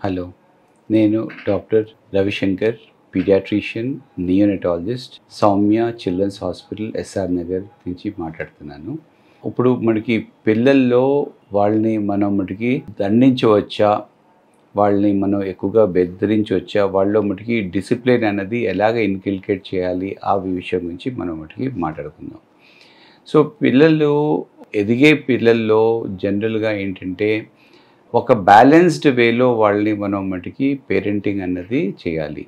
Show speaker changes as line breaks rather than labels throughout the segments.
Hello, నేను doctor Ravishankar, paediatrician, neonatologist, Soumya children's hospital SR Nagar నుంచి మాట్లాడుతున్నాను. ఇప్పుడు మనకి పిల్లల్లో వాళ్ళని మనం మటుకి దండించవచ్చా, వాళ్ళని మనం ఎక్కువగా బెదిరించవచ్చా, వాళ్ళలో మటుకి డిసిప్లిన్ అనేది ఎలాగ ఇన్కల్కేట్ చేయాలి, ఆ విషయం గురించి మనం మటుకి మాట్లాడుకుందాం. సో పిల్లలు ఎదిగే పిల్లల్లో జనరల్గా ఏంటంటే ఒక బ్యాలెన్స్డ్ వేలో వాళ్ళని మనం మటుకి పేరెంటింగ్ అన్నది చేయాలి.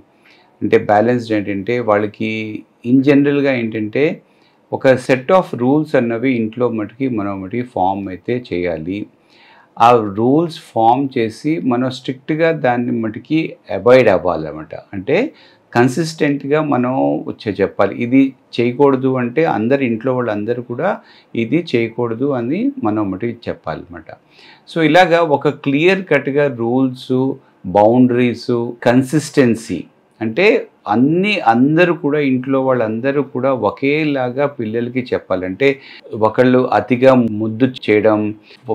అంటే బ్యాలెన్స్డ్ ఏంటంటే వాళ్ళకి ఇన్ జనరల్గా ఏంటంటే ఒక సెట్ ఆఫ్ రూల్స్ అన్నవి ఇంట్లో మటుకి మనం మటుకి ఫామ్ అయితే చేయాలి. ఆ రూల్స్ ఫామ్ చేసి మనం స్ట్రిక్ట్గా దాన్ని మటుకి అవాయిడ్ అవ్వాలన్నమాట. అంటే కన్సిస్టెంట్గా మనం చెప్పాలి, ఇది చేయకూడదు అంటే అందరు ఇంట్లో వాళ్ళందరూ కూడా ఇది చేయకూడదు అని మనం మటుకి చెప్పాలన్నమాట. సో ఇలాగా ఒక క్లియర్ కట్గా రూల్స్, బౌండరీసు, కన్సిస్టెన్సీ అంటే అందరూ కూడా ఇంట్లో వాళ్ళందరూ కూడా ఒకేలాగా పిల్లలకి చెప్పాలంటే ఒకళ్ళు అతిగా ముద్దు చేయడం,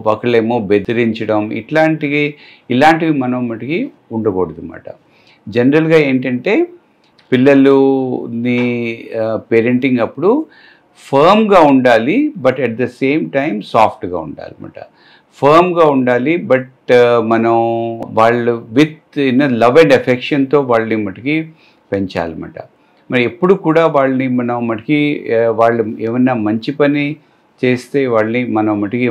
ఒకళ్ళేమో బెదిరించడం, ఇలాంటివి మనం మటుకి ఉండకూడదు అన్నమాట. జనరల్గా ఏంటంటే పిల్లలుని పేరెంటింగ్ అప్పుడు ఫర్మ్గా ఉండాలి, but at the same time సాఫ్ట్గా ఉండాలి అన్నమాట. ఫర్మ్గా ఉండాలి, బట్ మనం వాళ్ళు విత్ లవ్ అండ్ ఎఫెక్షన్తో వాళ్ళని మటుకి పెంచాలన్నమాట. మరి ఎప్పుడు కూడా వాళ్ళని మనం మటుకి వాళ్ళు ఏమన్నా మంచి పని చేస్తే వాళ్ళని మనం మటుకి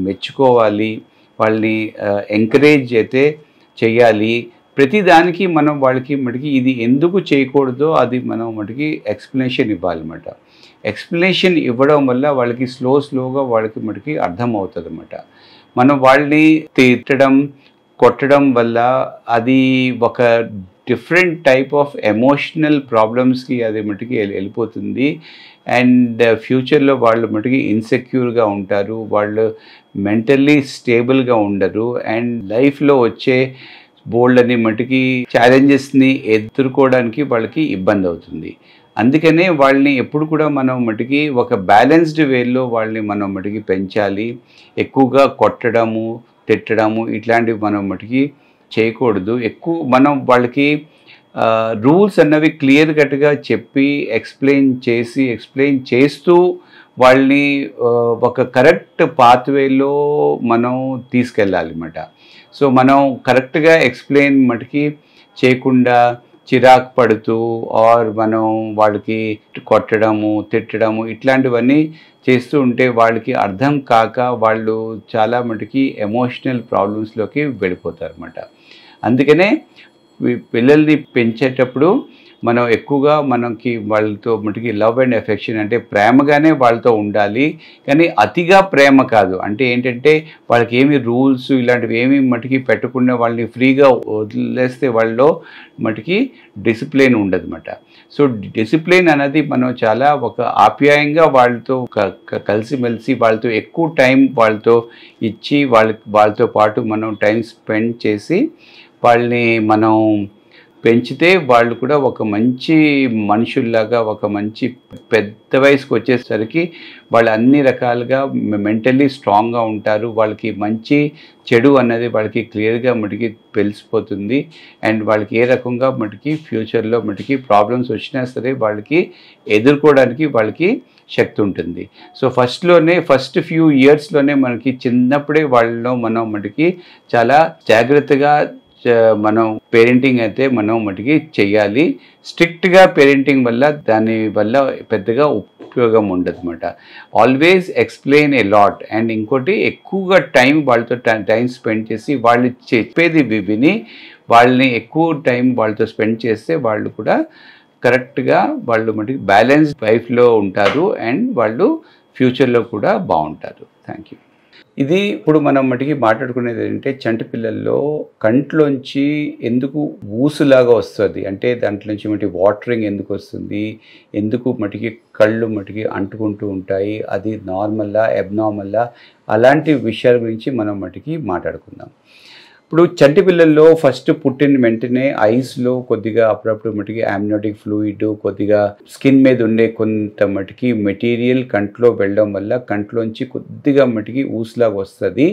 మెచ్చుకోవాలి, వాళ్ళని ఎంకరేజ్ అయితే చేయాలి. ప్రతిదానికి మనం వాళ్ళకి మటుకి ఇది ఎందుకు చేయకూడదో అది మనం మటుకి ఎక్స్ప్లెనేషన్ ఇవ్వాలన్నమాట. ఎక్స్ప్లెనేషన్ ఇవ్వడం వల్ల వాళ్ళకి స్లోగా వాళ్ళకి మటుకి అర్థం అవుతుంది అన్నమాట. మనం వాళ్ళని తిట్టడం, కొట్టడం వల్ల అది ఒక డిఫరెంట్ టైప్ ఆఫ్ ఎమోషనల్ ప్రాబ్లమ్స్కి అది మటుకి వెళ్ళిపోతుంది. అండ్ ఫ్యూచర్లో వాళ్ళు మటుకి ఇన్సెక్యూర్గా ఉంటారు, వాళ్ళు మెంటల్లీ స్టేబుల్గా ఉండరు, అండ్ లైఫ్లో వచ్చే బోల్డ్ అని మటుకి ఛాలెంజెస్ని ఎదుర్కోవడానికి వాళ్ళకి ఇబ్బంది అవుతుంది. అందుకనే వాళ్ళని ఎప్పుడు కూడా మనం మటుకి ఒక బ్యాలెన్స్డ్ వేలో వాళ్ళని మనం మటుకి పెంచాలి. ఎక్కువగా కొట్టడము, తిట్టడము ఇట్లాంటివి మనం మటుకి చేయకూడదు. మనం వాళ్ళకి రూల్స్ అన్నవి క్లియర్ కట్గా చెప్పి ఎక్స్ప్లెయిన్ చేస్తూ వాళ్ళని ఒక కరెక్ట్ పాత్వేలో మనం తీసుకెళ్ళాలి అన్నమాట. సో మనం కరెక్ట్గా ఎక్స్ప్లెయిన్ మటుకి చేయకుండా చిరాకు పడుతూ మనం వాళ్ళకి కొట్టడము, తిట్టడము ఇట్లాంటివన్నీ చేస్తూ ఉంటే వాళ్ళకి అర్థం కాక వాళ్ళు చాలా మటుకి ఎమోషనల్ ప్రాబ్లమ్స్లోకి వెళ్ళిపోతారు అన్నమాట. అందుకనే పిల్లల్ని పెంచేటప్పుడు మనం ఎక్కువగా వాళ్ళతో మటుకి లవ్ అండ్ ఎఫెక్షన్ అంటే ప్రేమగానే వాళ్ళతో ఉండాలి, కానీ అతిగా ప్రేమ కాదు. అంటే ఏంటంటే వాళ్ళకి ఏమి రూల్స్ ఇలాంటివి ఏమి మటుకి పెట్టకుండా వాళ్ళని ఫ్రీగా వదిలేస్తే వాళ్ళలో మటుకి డిసిప్లిన్ ఉండదు అన్నమాట. సో డిసిప్లిన్ అనేది మనం చాలా ఒక ఆప్యాయంగా వాళ్ళతో కలిసిమెలిసి వాళ్ళతో ఎక్కువ టైం వాళ్ళతో ఇచ్చి వాళ్ళతో పాటు మనం టైం స్పెండ్ చేసి వాళ్ళని మనం పెంచితే వాళ్ళు కూడా ఒక మంచి మనుషుల్లాగా ఒక మంచి పెద్ద వయసుకు వచ్చేసరికి వాళ్ళు అన్ని రకాలుగా మెంటల్లీ స్ట్రాంగ్గా ఉంటారు. వాళ్ళకి మంచి చెడు అన్నది వాళ్ళకి క్లియర్గా మటుకి తెలిసిపోతుంది. అండ్ వాళ్ళకి ఏ రకంగా మటుకి ఫ్యూచర్లో మటుకి ప్రాబ్లమ్స్ వచ్చినా సరే వాళ్ళకి ఎదుర్కోవడానికి వాళ్ళకి శక్తి ఉంటుంది. సో ఫస్ట్ ఫ్యూ ఇయర్స్లోనే మనకి చిన్నప్పుడే వాళ్ళలో మనం మటుకి చాలా జాగ్రత్తగా మనం పేరెంటింగ్ అయితే మనం మటుకి చెయ్యాలి. స్ట్రిక్ట్గా పేరెంటింగ్ వల్ల దానివల్ల పెద్దగా ఉపయోగం ఉండదు అన్నమాట. Always explain a lot. And ఇంకోటి ఎక్కువగా వాళ్ళతో టైం స్పెండ్ చేసి వాళ్ళు చెప్పేది విని వాళ్ళని ఎక్కువ టైం వాళ్ళతో స్పెండ్ చేస్తే వాళ్ళు కూడా కరెక్ట్గా వాళ్ళు మటుకి బ్యాలెన్స్ లైఫ్లో ఉంటారు అండ్ వాళ్ళు ఫ్యూచర్లో కూడా బాగుంటారు. Thank you. ఇది ఇప్పుడు మనం మటుకి మాట్లాడుకునేది ఏంటంటే చంటి పిల్లల్లో కంట్లోంచి ఎందుకు ఊసులాగా వస్తుంది, అంటే దాంట్లో నుంచి మటుకి వాటరింగ్ ఎందుకు వస్తుంది, ఎందుకు మటుకి కళ్ళు మటుకి అంటుకుంటూ ఉంటాయి, అది నార్మల్లా అబ్నార్మల్లా, అలాంటి విషయాల గురించి మనం మటుకి మాట్లాడుకుందాం. ఇప్పుడు చంటి పిల్లల్లో ఫస్ట్ పుట్టిన వెంటనే ఐస్లో కొద్దిగా అప్పుడప్పుడు మటుకి ఆమ్నియోటిక్ ఫ్లూయిడ్, కొద్దిగా స్కిన్ మీద ఉండే కొంత మటుకి మెటీరియల్ కంట్లో వెళ్ళడం వల్ల కంట్లోంచి కొద్దిగా మటుకి ఊసులాగా వస్తుంది.